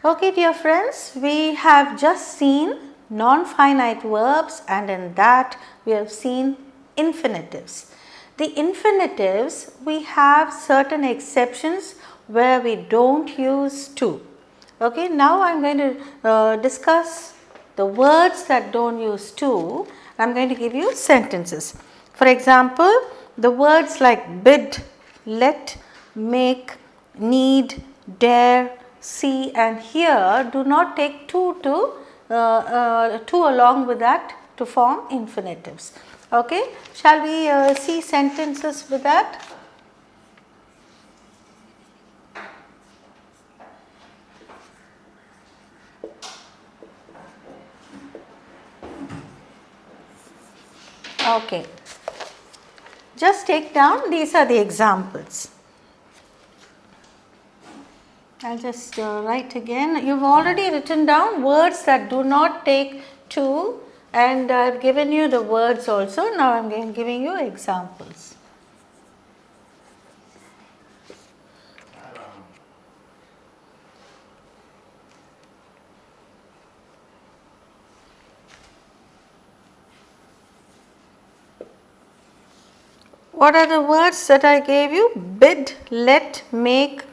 Okay, dear friends, we have just seen non-finite verbs, and in that we have seen infinitives. The infinitives, we have certain exceptions where we don't use to. Okay, now I am going to discuss the words that don't use to. I am going to give you sentences. For example, the words like bid, let, make, need, dare, see and here do not take to along with that to form infinitives. Okay, shall we see sentences with that? Okay, just take down, these are the examples. I'll just write again. You've already written down words that do not take to, and I've given you the words also. Now I'm giving you examples. What are the words that I gave you? Bid, let, make,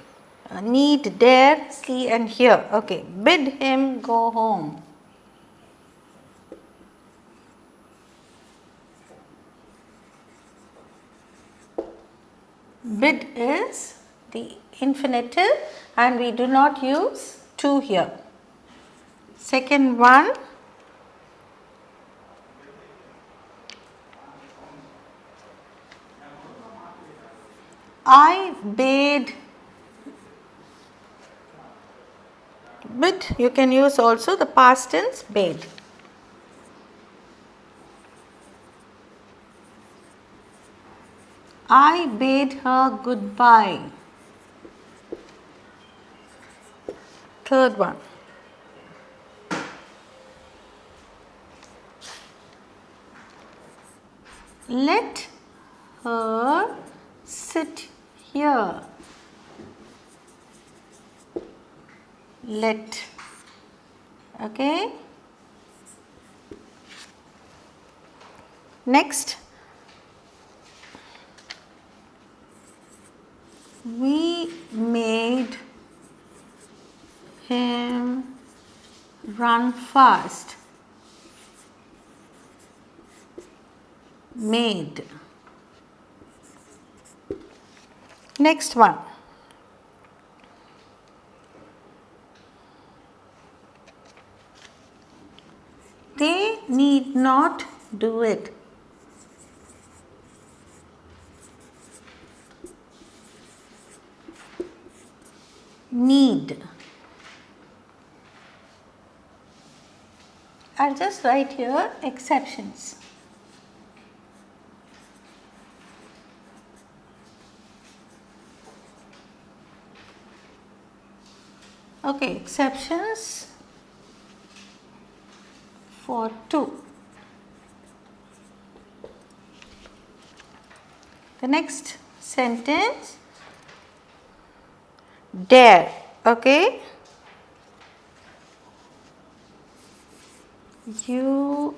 need, dare, see and hear. Okay, bid him go home. Bid is the infinitive and we do not use to here. Second one, I bade. Bid, you can use also the past tense bade. I bade her goodbye. Third one, let her sit here. Let. Okay. Next, we made him run fast. Made. Next one, they need not do it. Need. I'll just write here exceptions. Okay, exceptions for to. The next sentence, dare. Okay, you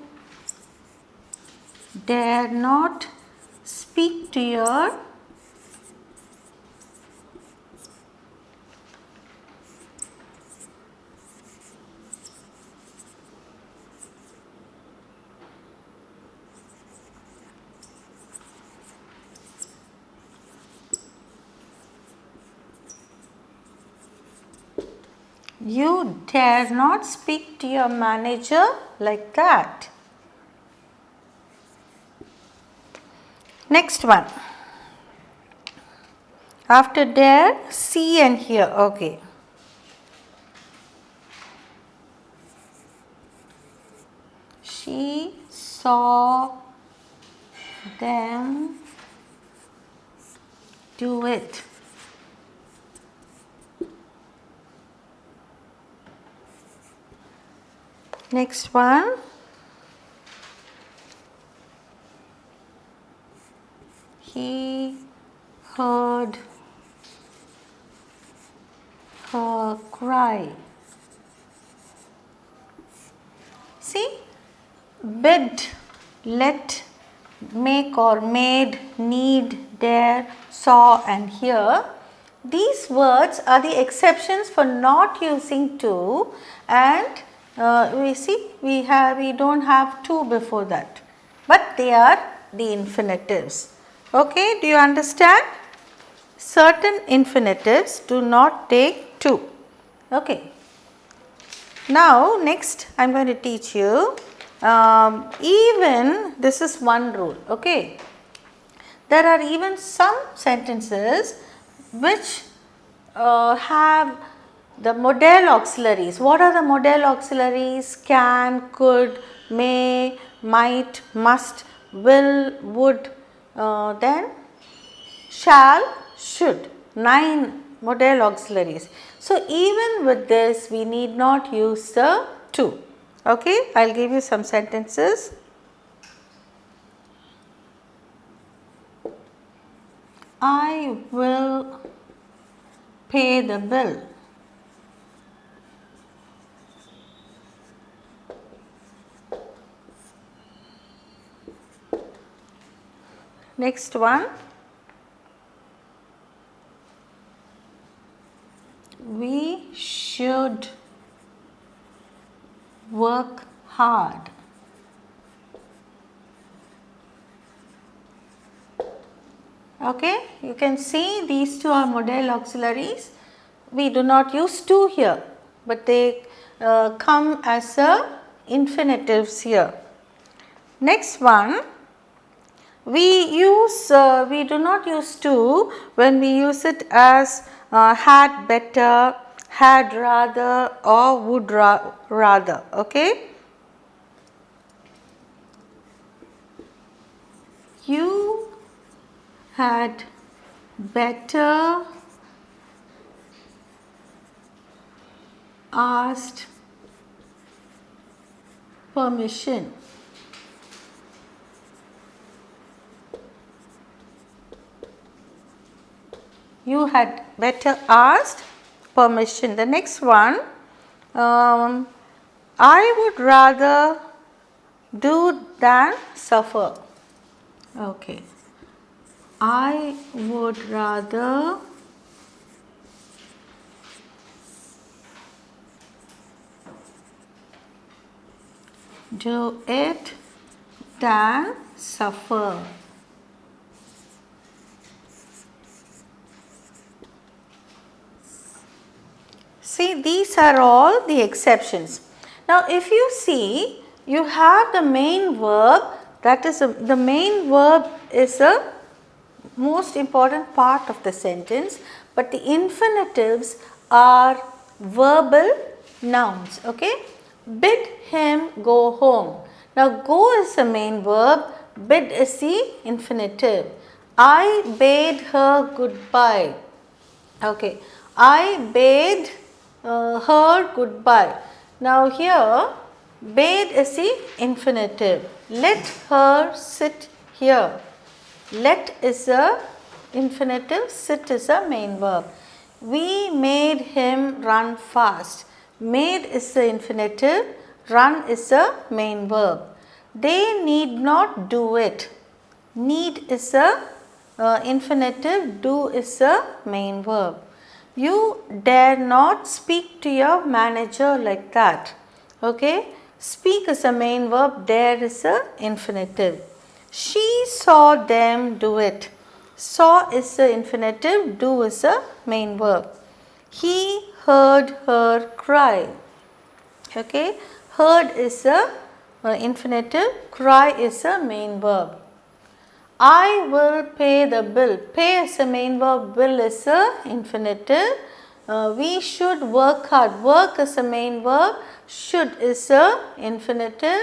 dare not speak to your you dare not speak to your manager like that. Next one, after dare, see and hear. Okay, she saw them do it. Next one, he heard her cry. bid, let, make or made, need, dare, saw and hear. These words are the exceptions for not using to, and we see we don't have to before that, but they are the infinitives. Okay, do you understand? Certain infinitives do not take to. Okay. Now next I am going to teach you even this is one rule. Okay. There are even some sentences which have the modal auxiliaries. What are the modal auxiliaries? Can, could, may, might, must, will, would, then shall, should. 9 modal auxiliaries. So even with this we need not use the to. Okay, I will give you some sentences. I will pay the bill. Next one. We should work hard. Okay, you can see these two are modal auxiliaries. We do not use to here, but they come as a infinitives here. Next one, we do not use to when we use it as had better, had rather or would rather. Okay. You had better asked permission. You had better asked permission. The next one, I would rather do than suffer. Okay. I would rather do it than suffer. See, these are all the exceptions. Now, if you see, you have the main verb, that is the main verb is a most important part of the sentence, but the infinitives are verbal nouns. Okay. Bid him go home. Now, go is the main verb, bid is the infinitive. I bade her goodbye. Okay. I bade her goodbye. Now, here bade is the infinitive. Let her sit here. Let is a infinitive, sit is a main verb. We made him run fast. Made is the infinitive, run is a main verb. They need not do it. Need is a infinitive, do is a main verb. You dare not speak to your manager like that. Okay. Speak is a main verb, dare is a infinitive. She saw them do it. Saw is the infinitive, do is a main verb. He heard her cry. Okay. Heard is a infinitive, cry is a main verb. I will pay the bill. Pay is a main verb, will is a infinitive. We should work hard. Work is a main verb, should is a infinitive.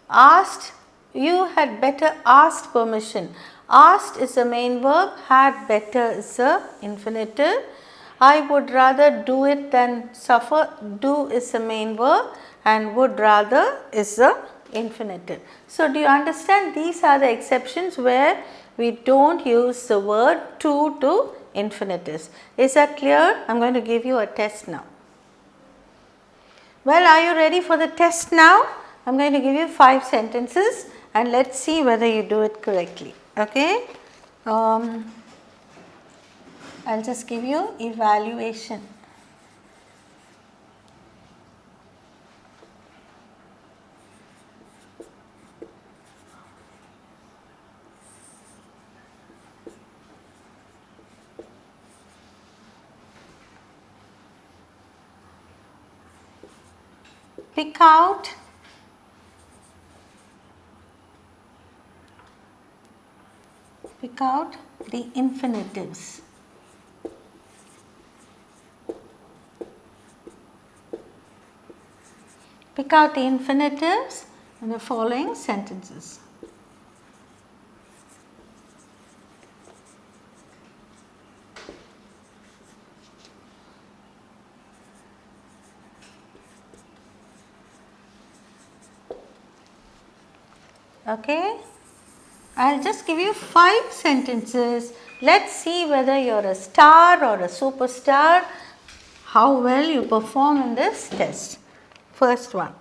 Asked, you had better asked permission. Asked is a main verb, had better is a infinitive. I would rather do it than suffer. Do is a main verb and would rather is a infinitive. So, do you understand? These are the exceptions where we don't use the word to infinitives. Is that clear? I am going to give you a test now. Well, are you ready for the test now? I'm going to give you 5 sentences and let's see whether you do it correctly. Okay. I'll just give you evaluation. Pick out the infinitives. Pick out the infinitives in the following sentences. Okay. I'll just give you 5 sentences. Let's see whether you're a star or a superstar, how well you perform in this test. First one.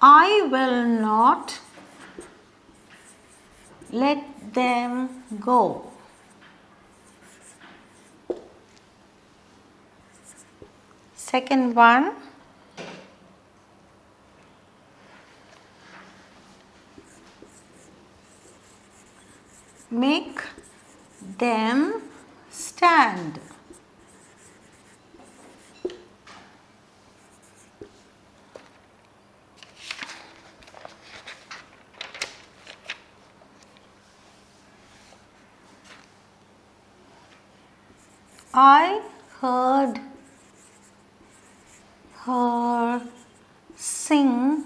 I will not let them go. Second one. Make them stand. I heard her sing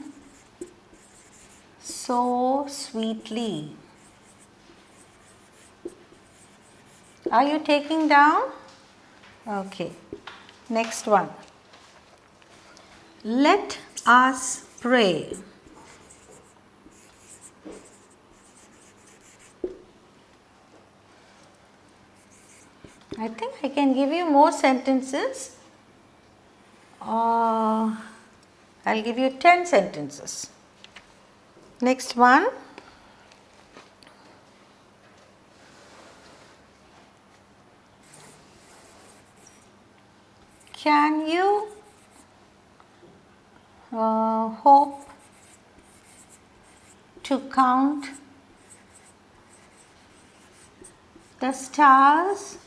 so sweetly. Are you taking down? Okay. Next one. Let us pray. I think I can give you more sentences. I'll give you 10 sentences. Next one. Can you hope to count the stars?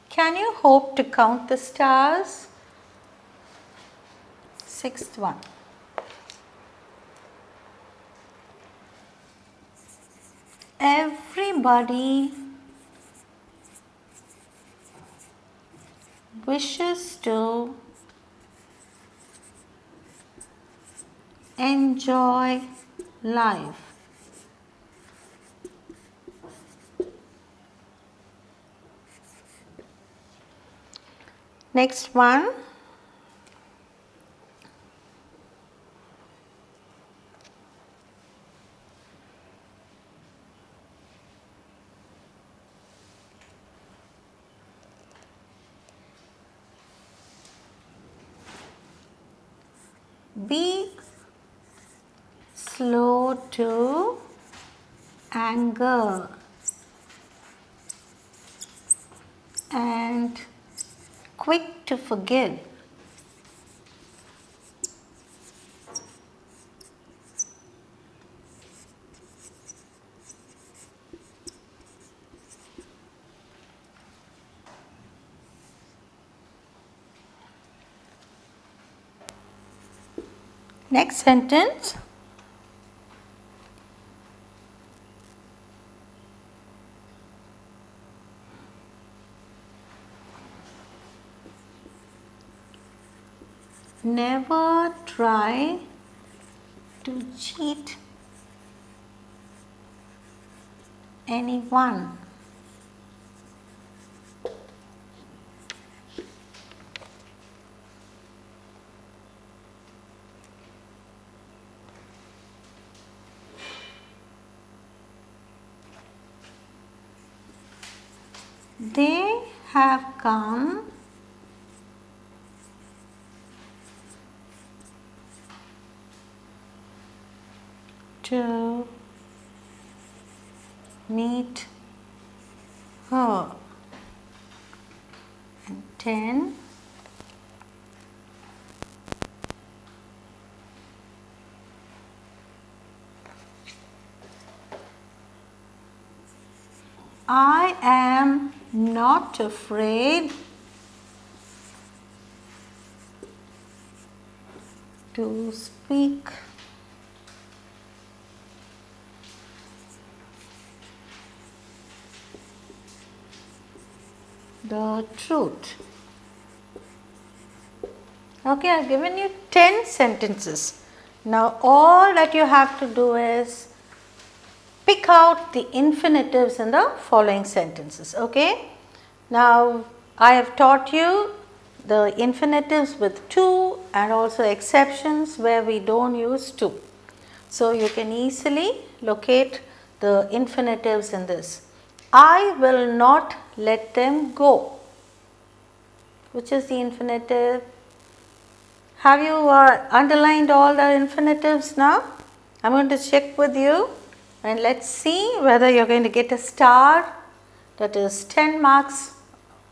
Can you hope to count the stars? Sixth one. Everybody wishes to enjoy life. Next one. Be slow to anger and quick to forgive. Next sentence. Never try to cheat anyone. They have come to meet her. And 10. I am not afraid to speak the truth. Okay, I have given you 10 sentences. Now all that you have to do is pick out the infinitives in the following sentences. Okay. Now I have taught you the infinitives with to and also exceptions where we don't use to. So you can easily locate the infinitives in this. I will not let them go. Which is the infinitive? Have you underlined all the infinitives now? I am going to check with you and let us see whether you are going to get a star, that is 10 marks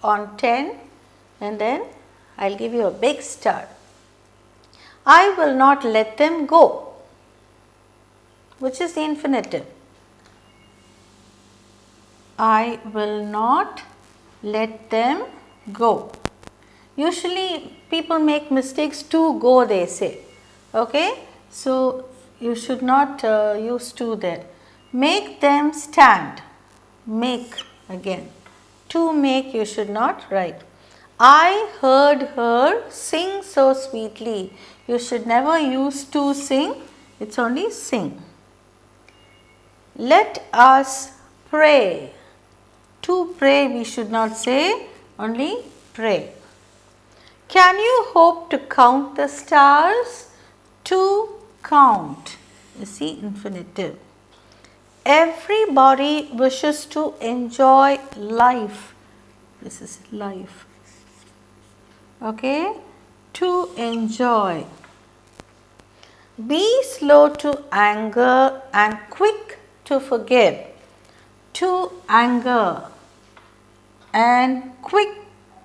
on 10, and then I will give you a big star. I will not let them go. Which is the infinitive? I will not let them go. Usually people make mistakes, to go they say. Okay. So you should not use to there. Make them stand. Make again. To make you should not write. I heard her sing so sweetly. You should never use to sing. It's only sing. Let us pray. To pray we should not say, only pray. Can you hope to count the stars? To count is the infinitive. Everybody wishes to enjoy life. This is life. Okay. To enjoy. Be slow to anger and quick to forgive. To anger and quick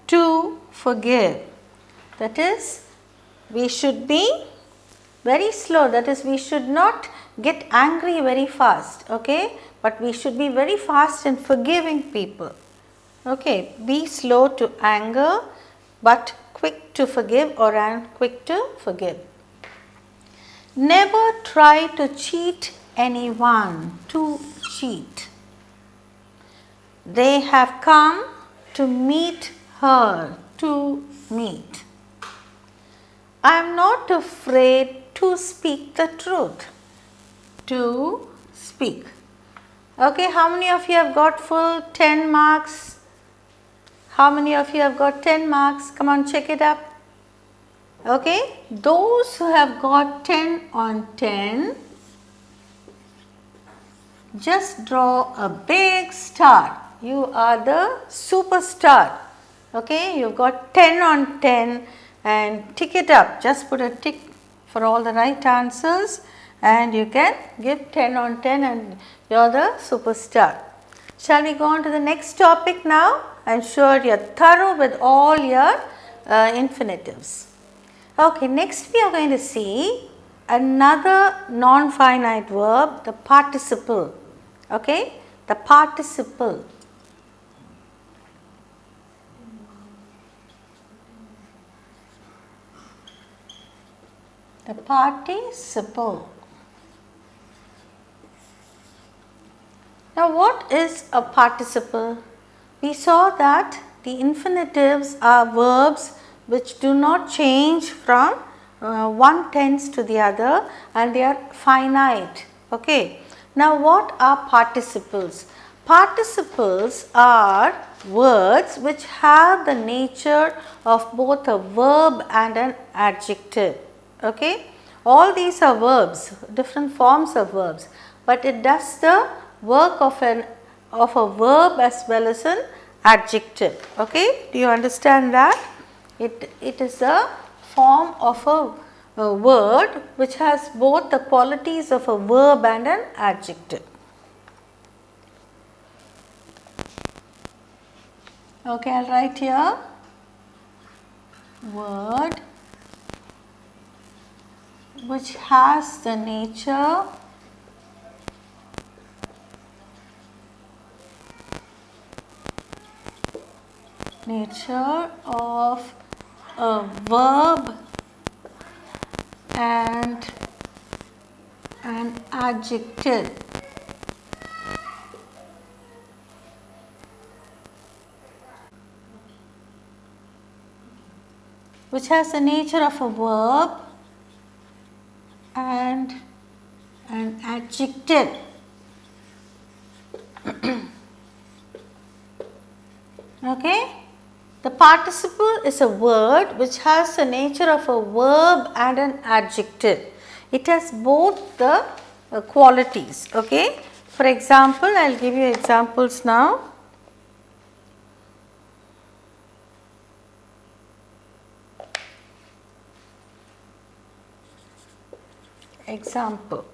to forgive. That is, we should be very slow. That is, we should not get angry very fast. Okay, but we should be very fast in forgiving people. Okay, be slow to anger, but quick to forgive, or and quick to forgive. Never try to cheat anyone. To cheat. They have come to meet her. To meet. I am not afraid to speak the truth. To speak. Okay, how many of you have got full 10 marks? How many of you have got 10 marks? Come on, check it up. Okay, those who have got 10 on 10, just draw a big star. You are the superstar. Okay, you got 10 on 10 and tick it up. Just put a tick for all the right answers and you can give 10 on 10 and you are the superstar. Shall we go on to the next topic now? I am sure you are thorough with all your infinitives. Okay, next we are going to see another non-finite verb, the participle. Okay, the participle. The participle. Now, what is a participle? We saw that the infinitives are verbs which do not change from one tense to the other and they are finite. Okay. Now, what are participles? Participles are words which have the nature of both a verb and an adjective. Okay. All these are verbs, different forms of verbs, but it does the work of a verb as well as an adjective. Okay, do you understand that? It is a form of a word which has both the qualities of a verb and an adjective. Okay, I'll write here word which has the nature of a verb and an adjective. Which has the nature of a verb and an adjective. Okay. The participle is a word which has the nature of a verb and an adjective. It has both the qualities. Okay. For example, I will give you examples now. Example.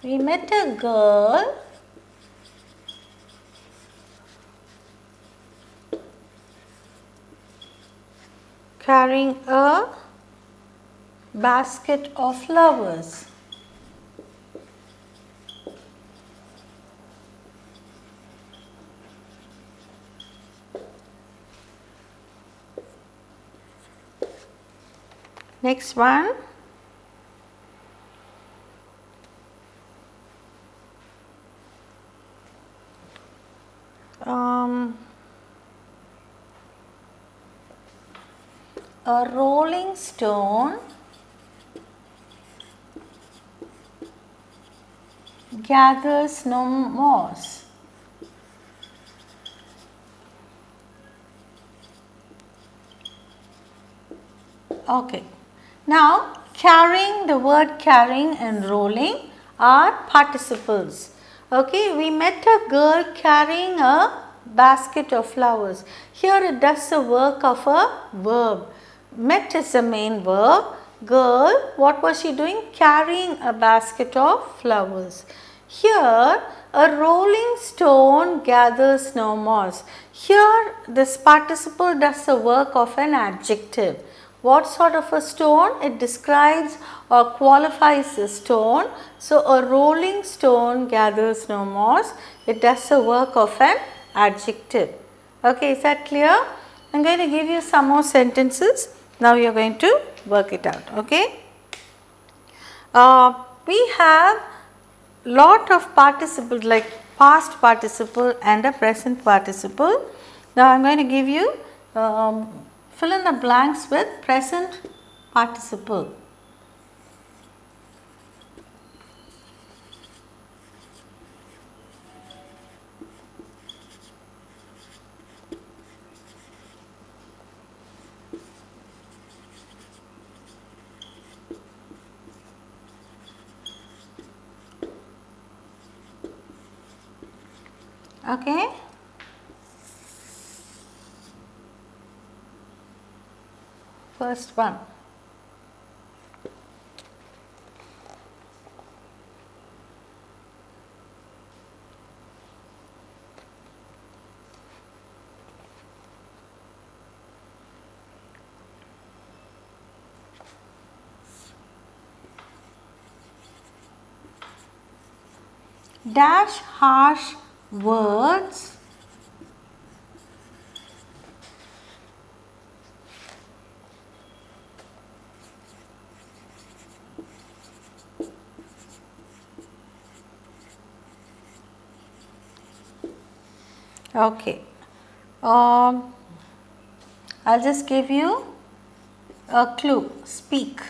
We met a girl carrying a basket of flowers. Next one. A rolling stone gathers no moss. Okay. Now, carrying, the word carrying and rolling are participles. Okay, we met a girl carrying a basket of flowers. Here it does the work of a verb. Met is the main verb. Girl, what was she doing? Carrying a basket of flowers. Here, a rolling stone gathers no moss. Here, this participle does the work of an adjective. What sort of a stone? It describes or qualifies the stone. So, a rolling stone gathers no moss. It does the work of an adjective. Okay, is that clear? I am going to give you some more sentences. Now, you are going to work it out. Okay. We have lot of participles like past participle and a present participle. Now, I am going to give you fill in the blanks with present participle. Okay. First one. Dash harsh words okay. I'll just give you a clue. Speak.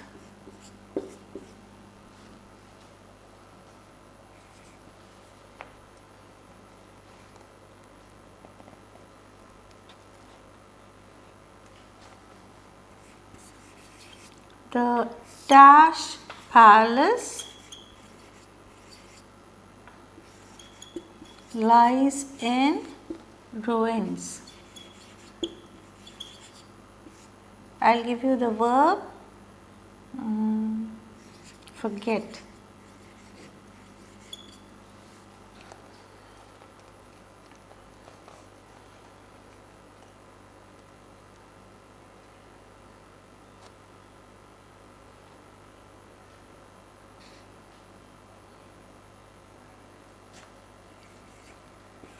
The dash palace lies in ruins. I'll give you the verb. Forget.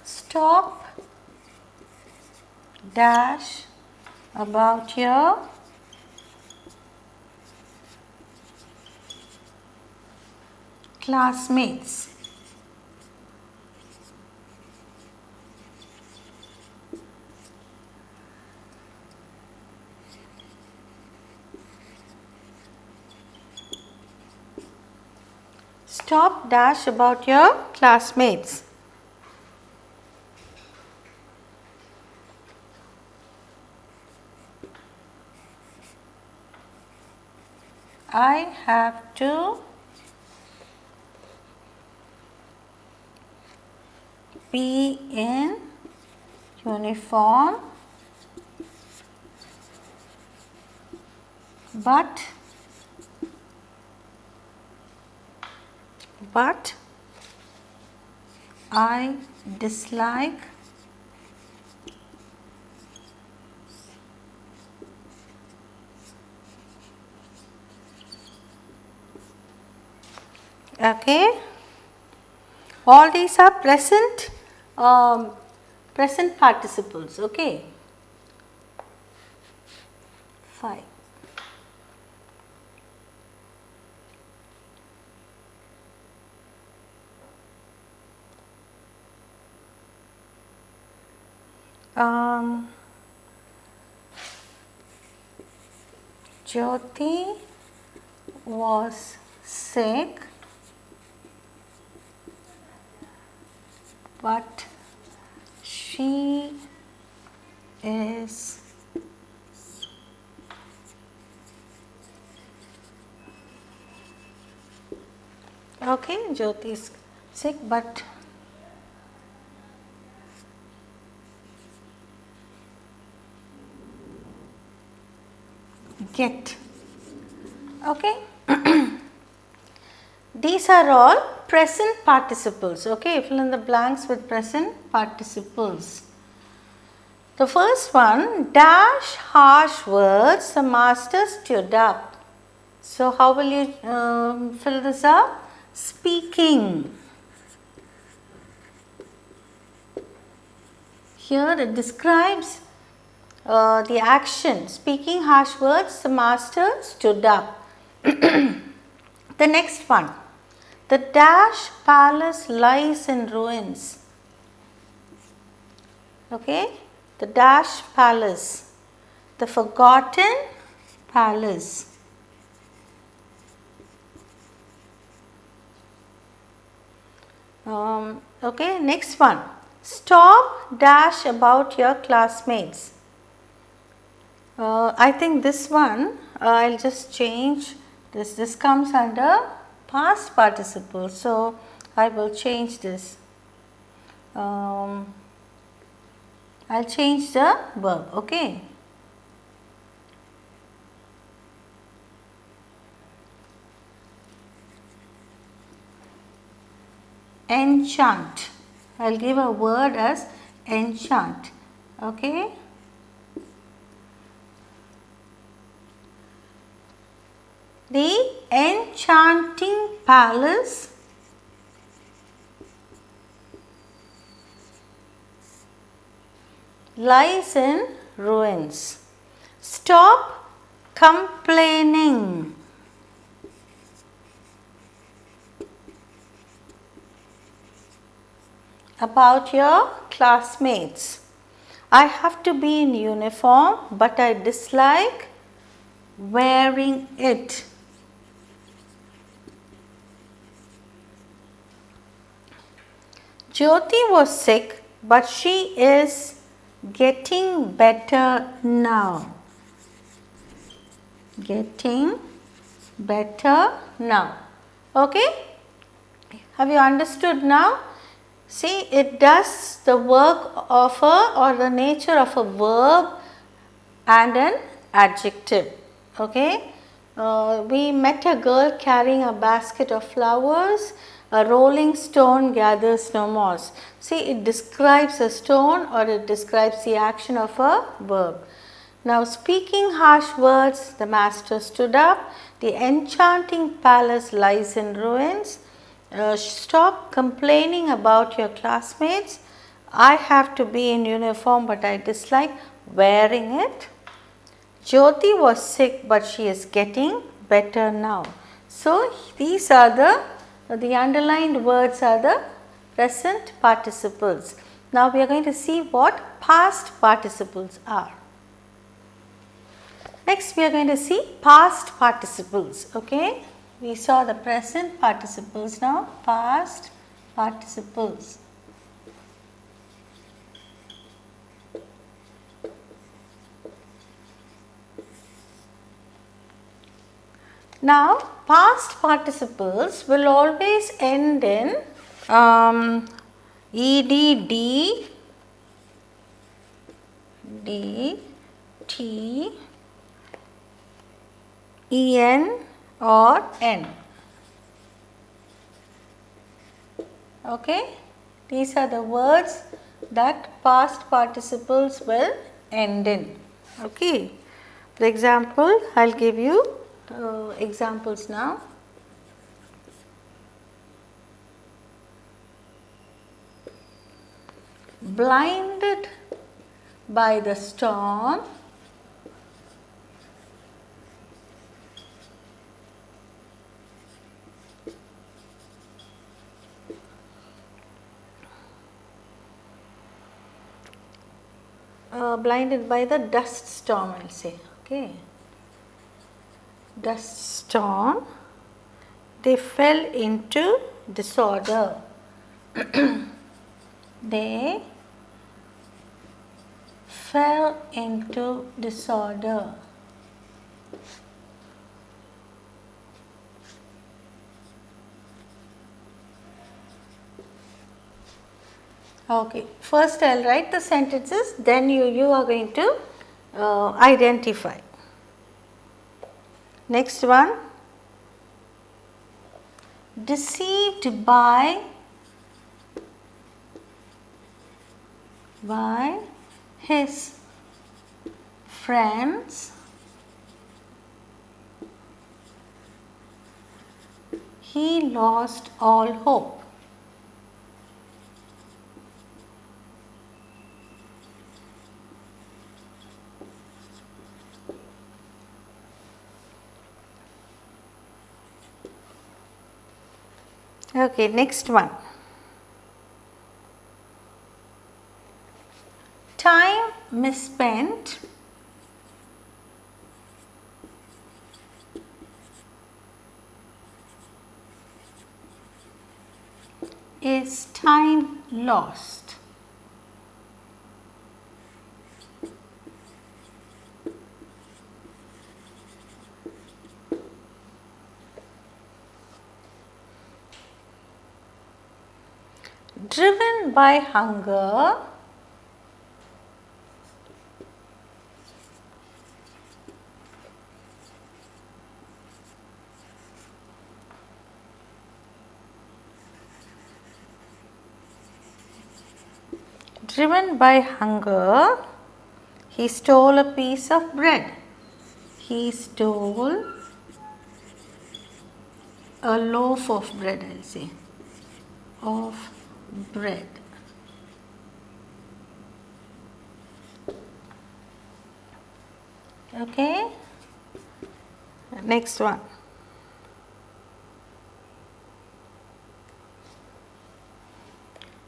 Stop dash about your classmates. Stop dash about your classmates. I have to be in uniform, but I dislike okay. All these are present participles. Okay. 5. Jyoti was sick, but she is okay. Jyoti is sick, but get. Okay. These are all present participles. Okay, fill in the blanks with present participles. The first one, dash harsh words the master stood up. So how will you fill this up? Speaking. Here it describes the action. Speaking harsh words, the master stood up. The next one, the dash palace lies in ruins. Okay, the dash palace, the forgotten palace. Okay, next one, stop dash about your classmates. I think this one I'll just change this. This comes under past participle, so I will change this. I'll change the verb. Okay. Enchant. I'll give a word as enchant. Okay. The enchanting palace lies in ruins. Stop complaining about your classmates. I have to be in uniform, but I dislike wearing it. Jyoti was sick, but she is getting better now. Getting better now. Okay? Have you understood now? See, it does the work of or the nature of a verb and an adjective. Okay? We met a girl carrying a basket of flowers. A rolling stone gathers no moss. See, it describes a stone or it describes the action of a verb. Now, speaking harsh words, the master stood up. The enchanting palace lies in ruins. Stop complaining about your classmates. I have to be in uniform, but I dislike wearing it. Jyoti was sick, but she is getting better now. So, these are the underlined words are the present participles. Now, we are going to see what past participles are. Next, we are going to see past participles. Okay, we saw the present participles, now past participles. Now, past participles will always end in ed, d, t, en or n. Okay, these are the words that past participles will end in. Okay, for example, I'll give you examples now. Blinded by the storm, blinded by the dust storm, I will say. Okay, dust storm, they fell into disorder. They fell into disorder. Okay, first I will write the sentences, then you are going to identify. Next one, deceived by his friends, he lost all hope. Okay, next one. Time misspent is time lost. Driven by hunger, he stole a piece of bread. He stole a loaf of bread, I will say, of bread. Okay, next one.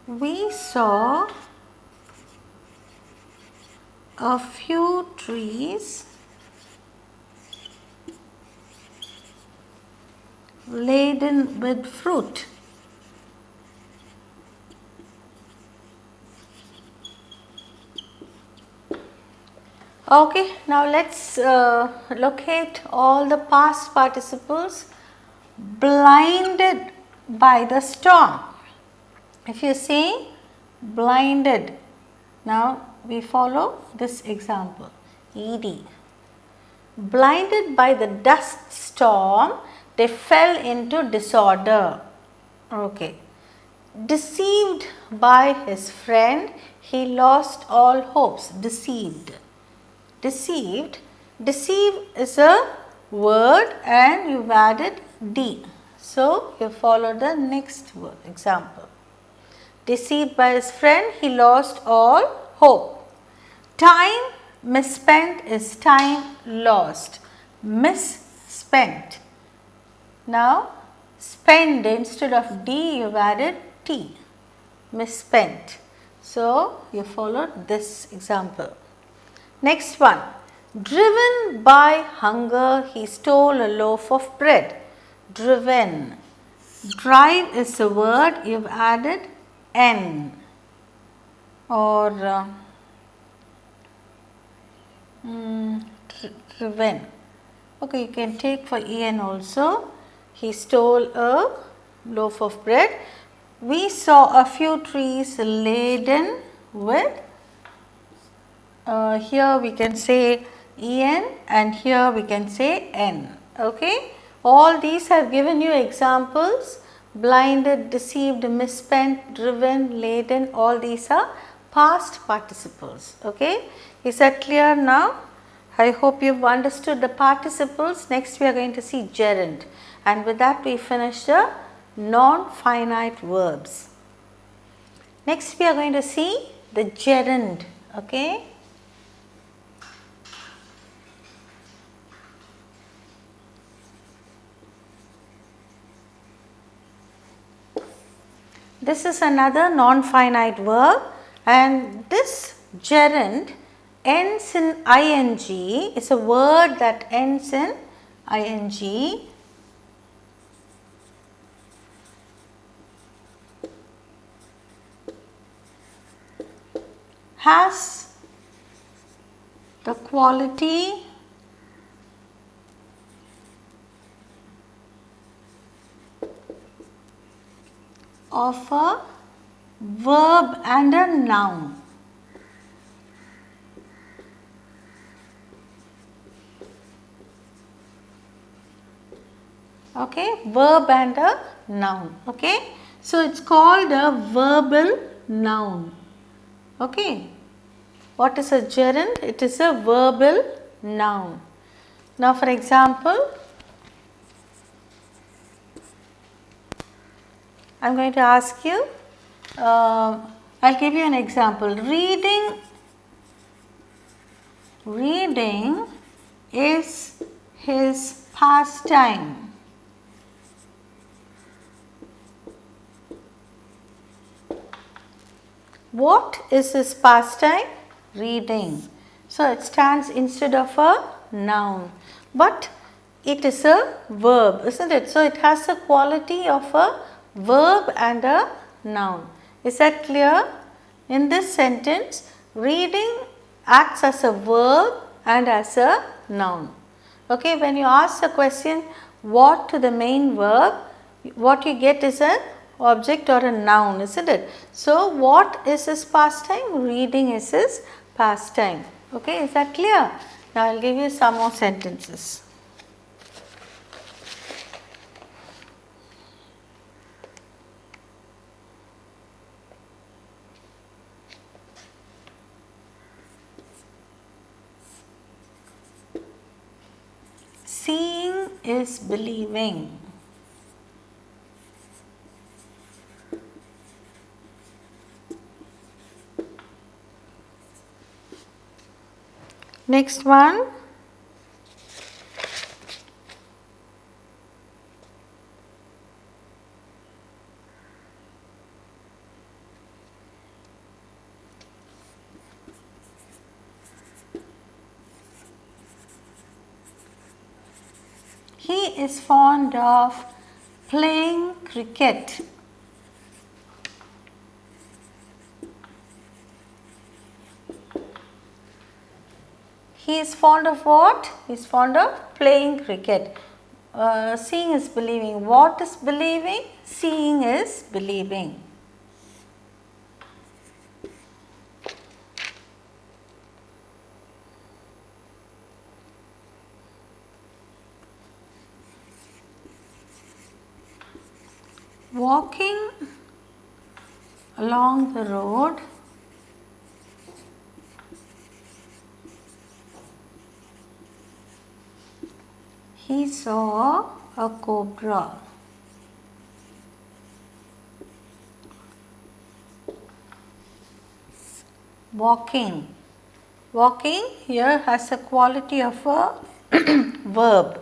We saw a few trees laden with fruit. Okay, now let's locate all the past participles. Blinded by the storm. If you say blinded, now we follow this example. ED. Blinded by the dust storm, they fell into disorder. Okay. Deceived by his friend, he lost all hopes. Deceived. Deceived. Deceive is a word and you've added D. So, you follow the next word, example. Deceived by his friend, he lost all hope. Time misspent is time lost. Misspent. Now, spend instead of D, you've added T. Misspent. So, you followed this example. Next one. Driven by hunger, he stole a loaf of bread. Driven. Drive is a word, you've added N. Or driven. Okay, you can take for En also. He stole a loaf of bread. We saw a few trees laden with, here we can say En and here we can say N. Okay. All these have given you examples. Blinded, deceived, misspent, driven, laden, all these are past participles. Okay. Is that clear now? I hope you've understood the participles. Next we are going to see gerund, and with that we finish the non-finite verbs. Next we are going to see the gerund. Okay. This is another non-finite verb, and this gerund ends in ing. It's a word that ends in ing. Has the quality of a verb and a noun. Okay, verb and a noun. Okay, so it's called a verbal noun. Okay, what is a gerund? It is a verbal noun. Now, for example, I am going to ask you, I will give you an example. Reading is his pastime. What is his pastime? Reading. So, it stands instead of a noun, but it is a verb, isn't it? So, it has the quality of a verb and a noun. Is that clear? In this sentence, reading acts as a verb and as a noun. Okay, when you ask the question what to the main verb, what you get is an object or a noun, isn't it? So, what is his pastime? Reading is his pastime. Okay, is that clear? Now, I will give you some more sentences. Seeing is believing. Next one. He is fond of playing cricket. He is fond of what? He is fond of playing cricket. Seeing is believing. What is believing? Seeing is believing. Walking along the road, he saw a cobra. Walking. Walking here has a quality of a verb.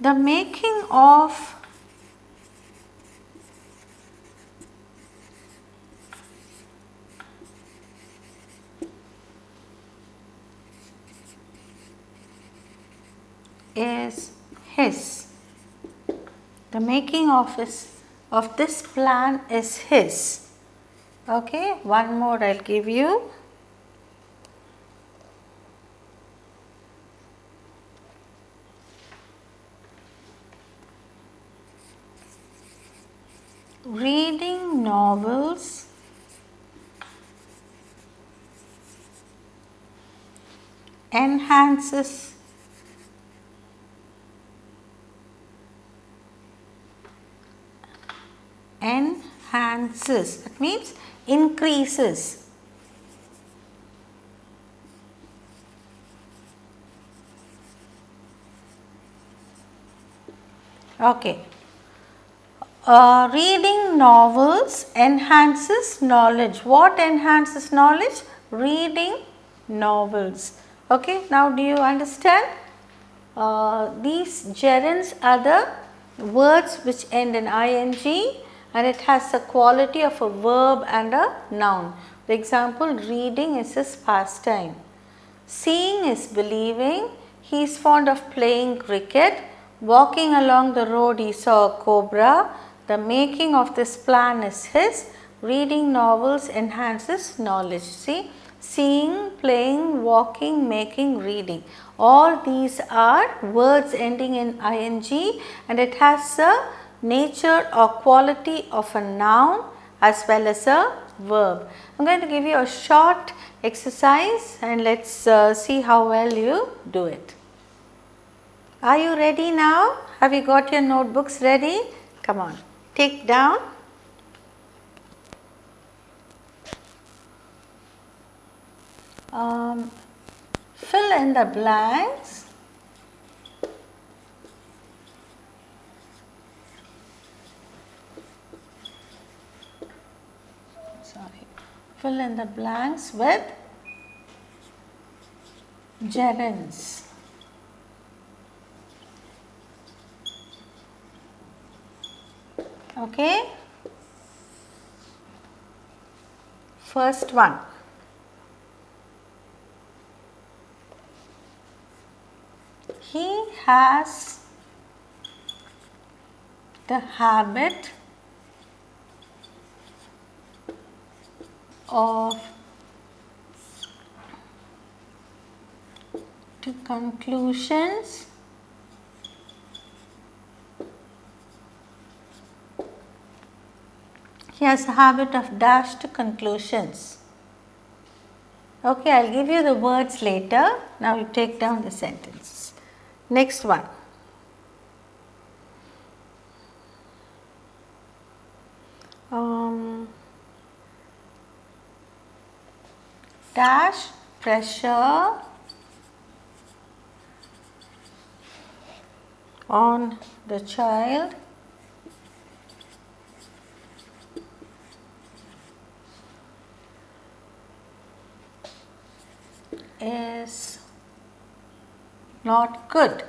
The making of is his. The making of this plan is his. Okay, one more I'll give you. Reading novels enhances that means increases. Okay. Reading novels enhances knowledge. What enhances knowledge? Reading novels. Okay, now do you understand? These gerunds are the words which end in ing and it has the quality of a verb and a noun. For example, reading is his pastime. Seeing is believing. He is fond of playing cricket. Walking along the road, he saw a cobra. The making of this plan is his. Reading novels enhances knowledge. See, seeing, playing, walking, making, reading. All these are words ending in ing and it has a nature or quality of a noun as well as a verb. I am going to give you a short exercise and let us see how well you do it. Are you ready now? Have you got your notebooks ready? Come on, take down. Fill in the blanks. Fill in the blanks with gerunds. Okay. First one. He has the habit of to conclusions he has a habit of dash to conclusions. Okay, I will give you the words later. Now you take down the sentence. Next one. Dash pressure on the child is not good.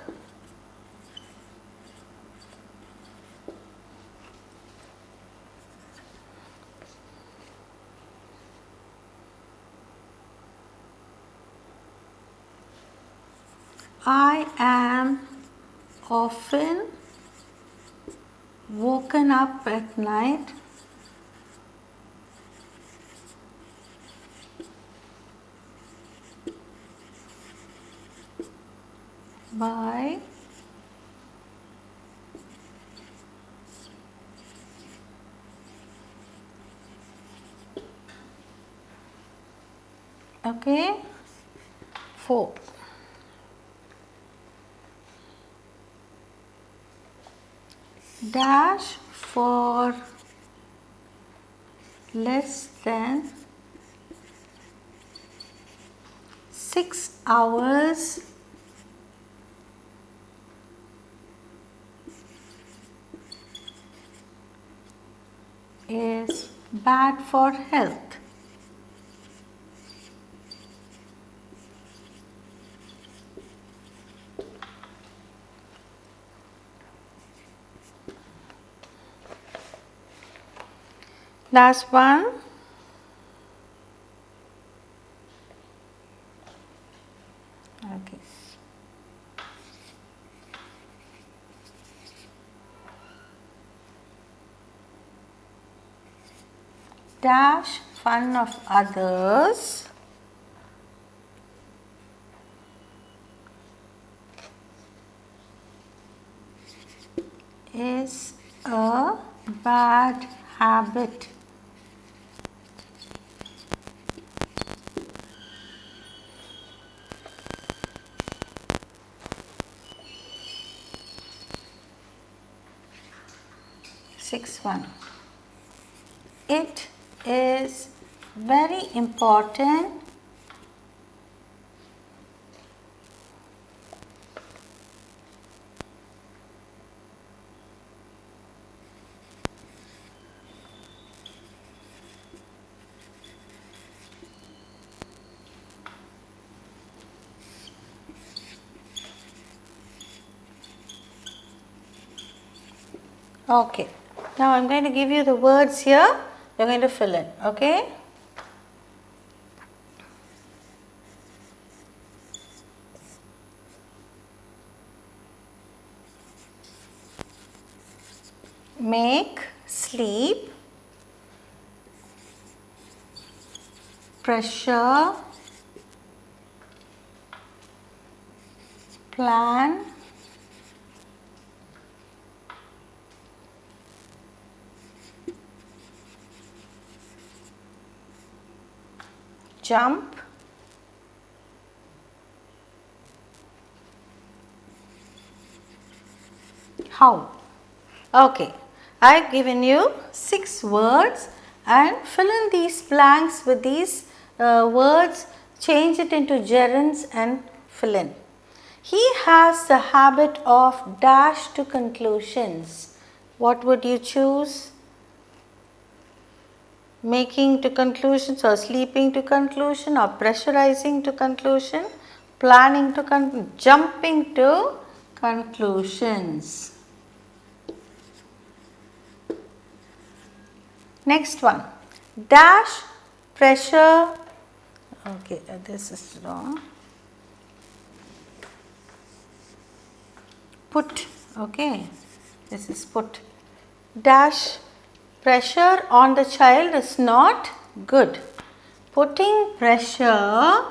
I am often woken up at night by okay 4. Dash for less than 6 hours is bad for health. Last one. Okay. Dash fun of others is a bad habit. Sixth one. It is very important okay. Now I am going to give you the words here, you are going to fill in, okay. Make, sleep, pressure, plan, jump, how. Okay, I have given you 6 words and fill in these blanks with these words, change it into gerunds and fill in. He has the habit of dash to conclusions. What would you choose? Making to conclusions or sleeping to conclusion or pressurizing to conclusion, planning to jumping to conclusions. Next one, dash, pressure, okay, this is wrong, put, okay, this is put, dash, pressure on the child is not good. Putting pressure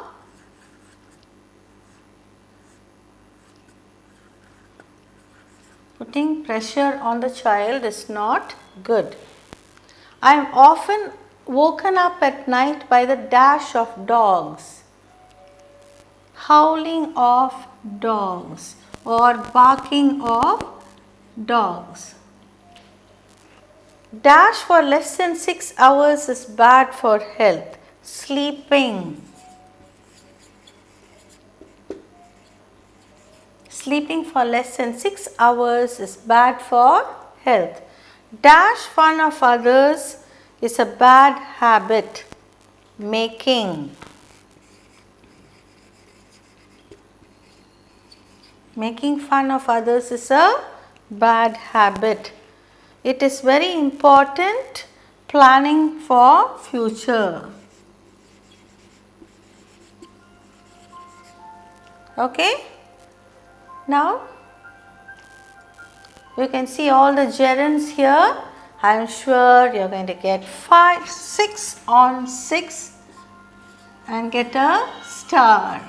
on the child is not good. I am often woken up at night by the dash of dogs, howling of dogs or barking of dogs. Dash for less than 6 hours is bad for health. Sleeping. Sleeping for less than 6 hours is bad for health. Dash fun of others is a bad habit. Making. Making fun of others is a bad habit. It is very important planning for future. Okay. Now you can see all the gerunds here. I am sure you are going to get 6 on 6 and get a star.